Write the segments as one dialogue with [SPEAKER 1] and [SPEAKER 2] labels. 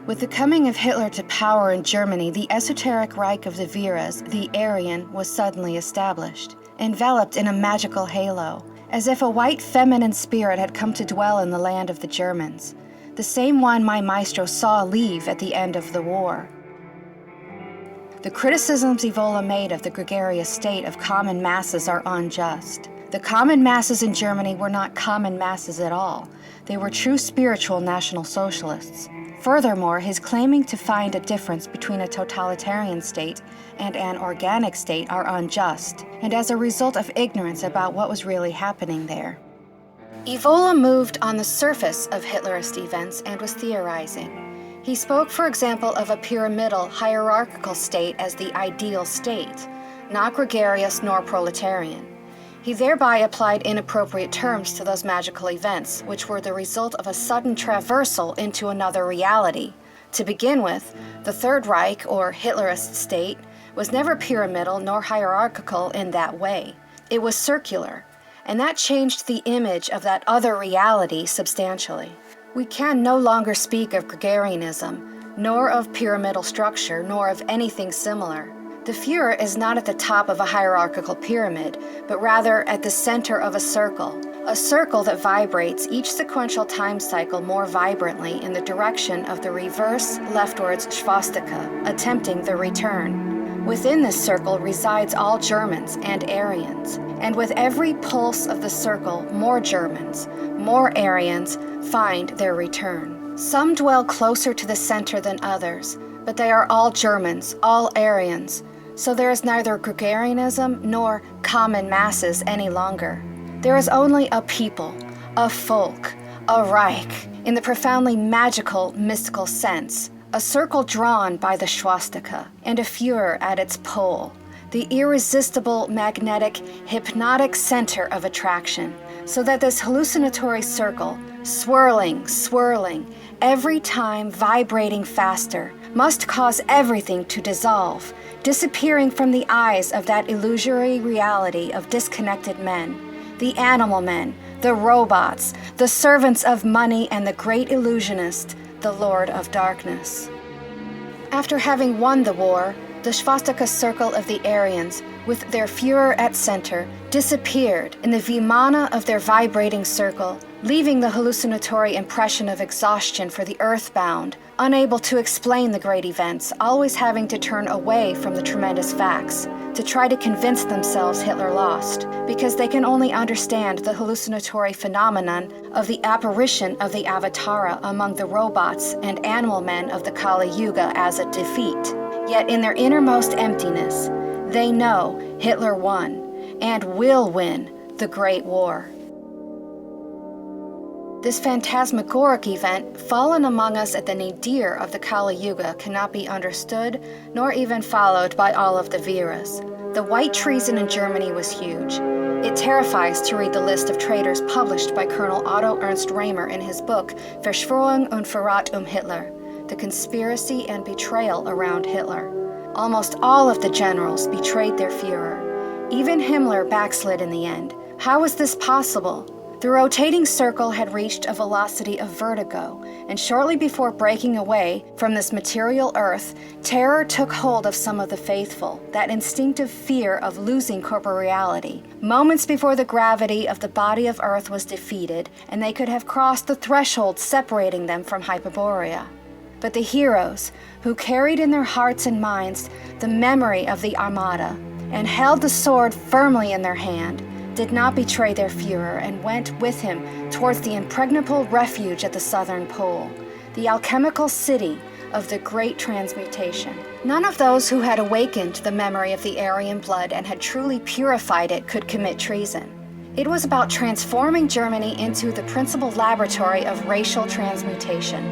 [SPEAKER 1] With the coming of Hitler to power in Germany, the esoteric Reich of the Veras, the Aryan, was suddenly established, enveloped in a magical halo, as if a white feminine spirit had come to dwell in the land of the Germans, the same one my maestro saw leave at the end of the war. The criticisms Evola made of the gregarious state of common masses are unjust. The common masses in Germany were not common masses at all. They were true spiritual National Socialists. Furthermore, his claiming to find a difference between a totalitarian state and an organic state are unjust, and as a result of ignorance about what was really happening there. Evola moved on the surface of Hitlerist events and was theorizing. He spoke, for example, of a pyramidal, hierarchical state as the ideal state, not gregarious nor proletarian. He thereby applied inappropriate terms to those magical events, which were the result of a sudden traversal into another reality. To begin with, the Third Reich, or Hitlerist state, was never pyramidal nor hierarchical in that way. It was circular, and that changed the image of that other reality substantially. We can no longer speak of gregarianism, nor of pyramidal structure, nor of anything similar. The Führer is not at the top of a hierarchical pyramid, but rather at the center of a circle that vibrates each sequential time cycle more vibrantly in the direction of the reverse leftwards swastika, attempting the return. Within this circle resides all Germans and Aryans, and with every pulse of the circle, more Germans, more Aryans find their return. Some dwell closer to the center than others, but they are all Germans, all Aryans, so there is neither gregarianism nor common masses any longer. There is only a people, a folk, a Reich, in the profoundly magical, mystical sense, a circle drawn by the swastika, and a Führer at its pole, the irresistible, magnetic, hypnotic center of attraction, so that this hallucinatory circle, swirling, every time vibrating faster, must cause everything to dissolve, disappearing from the eyes of that illusory reality of disconnected men, the animal men, the robots, the servants of money, and the great illusionist, the Lord of Darkness. After having won the war, the swastika circle of the Aryans, with their Führer at center, disappeared in the vimana of their vibrating circle, leaving the hallucinatory impression of exhaustion for the earthbound, unable to explain the great events, always having to turn away from the tremendous facts, to try to convince themselves Hitler lost, because they can only understand the hallucinatory phenomenon of the apparition of the Avatara among the robots and animal men of the Kali Yuga as a defeat. Yet in their innermost emptiness, they know Hitler won, and will win, the Great War. This phantasmagoric event, fallen among us at the nadir of the Kali Yuga, cannot be understood, nor even followed by all of the Veras. The white treason in Germany was huge. It terrifies to read the list of traitors published by Colonel Otto Ernst Raymer in his book Verschwörung und Verrat Hitler, The Conspiracy and Betrayal Around Hitler. Almost all of the generals betrayed their Führer. Even Himmler backslid in the end. How was this possible? The rotating circle had reached a velocity of vertigo, and shortly before breaking away from this material earth, terror took hold of some of the faithful, that instinctive fear of losing corporeality. Moments before the gravity of the body of earth was defeated, and they could have crossed the threshold separating them from Hyperborea. But the heroes, who carried in their hearts and minds the memory of the Armada, and held the sword firmly in their hand, did not betray their Führer and went with him towards the impregnable refuge at the southern pole, the alchemical city of the great transmutation. None of those who had awakened the memory of the Aryan blood and had truly purified it could commit treason. It was about transforming Germany into the principal laboratory of racial transmutation.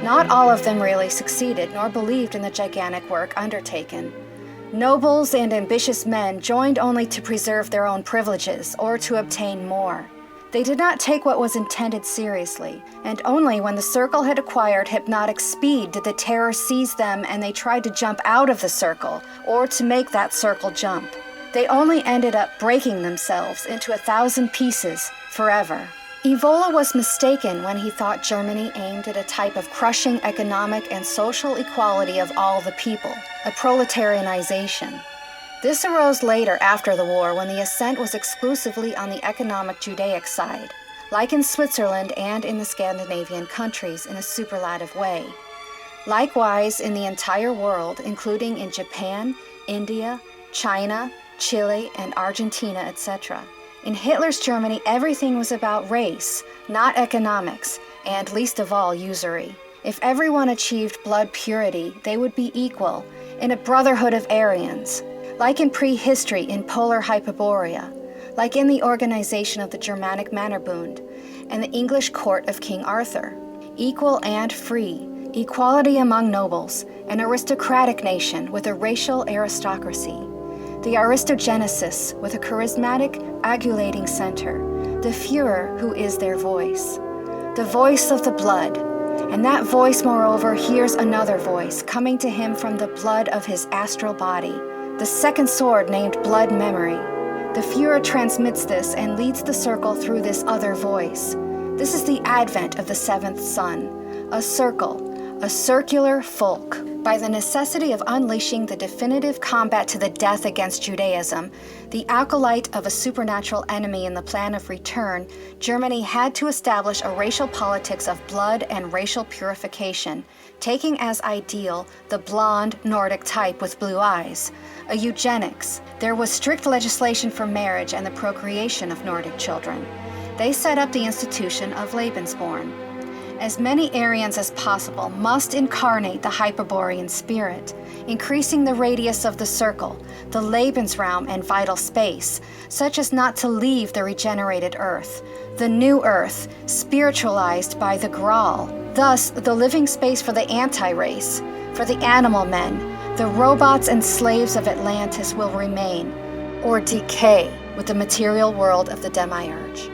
[SPEAKER 1] Not all of them really succeeded nor believed in the gigantic work undertaken. Nobles and ambitious men joined only to preserve their own privileges or to obtain more. They did not take what was intended seriously, and only when the circle had acquired hypnotic speed did the terror seize them and they tried to jump out of the circle or to make that circle jump. They only ended up breaking themselves into 1,000 pieces forever. Evola was mistaken when he thought Germany aimed at a type of crushing economic and social equality of all the people, a proletarianization. This arose later after the war when the ascent was exclusively on the economic Judaic side, like in Switzerland and in the Scandinavian countries in a superlative way. Likewise in the entire world, including in Japan, India, China, Chile, and Argentina, etc. In Hitler's Germany, everything was about race, not economics, and least of all, usury. If everyone achieved blood purity, they would be equal, in a brotherhood of Aryans, like in prehistory in Polar Hyperborea, like in the organization of the Germanic Mannerbund and the English court of King Arthur. Equal and free, equality among nobles, an aristocratic nation with a racial aristocracy. The Aristogenesis with a charismatic, agulating center, the Führer who is their voice. The voice of the blood, and that voice, moreover, hears another voice coming to him from the blood of his astral body, the second sword named Blood Memory. The Führer transmits this and leads the circle through this other voice. This is the advent of the seventh sun, a circle, a circular folk. By the necessity of unleashing the definitive combat to the death against Judaism, the acolyte of a supernatural enemy in the plan of return, Germany had to establish a racial politics of blood and racial purification, taking as ideal the blonde Nordic type with blue eyes, a eugenics. There was strict legislation for marriage and the procreation of Nordic children. They set up the institution of Lebensborn. As many Aryans as possible must incarnate the Hyperborean spirit, increasing the radius of the circle, the Lebensraum and vital space, such as not to leave the regenerated earth, the new earth, spiritualized by the Graal. Thus, the living space for the anti-race, for the animal men, the robots and slaves of Atlantis will remain, or decay with the material world of the Demiurge.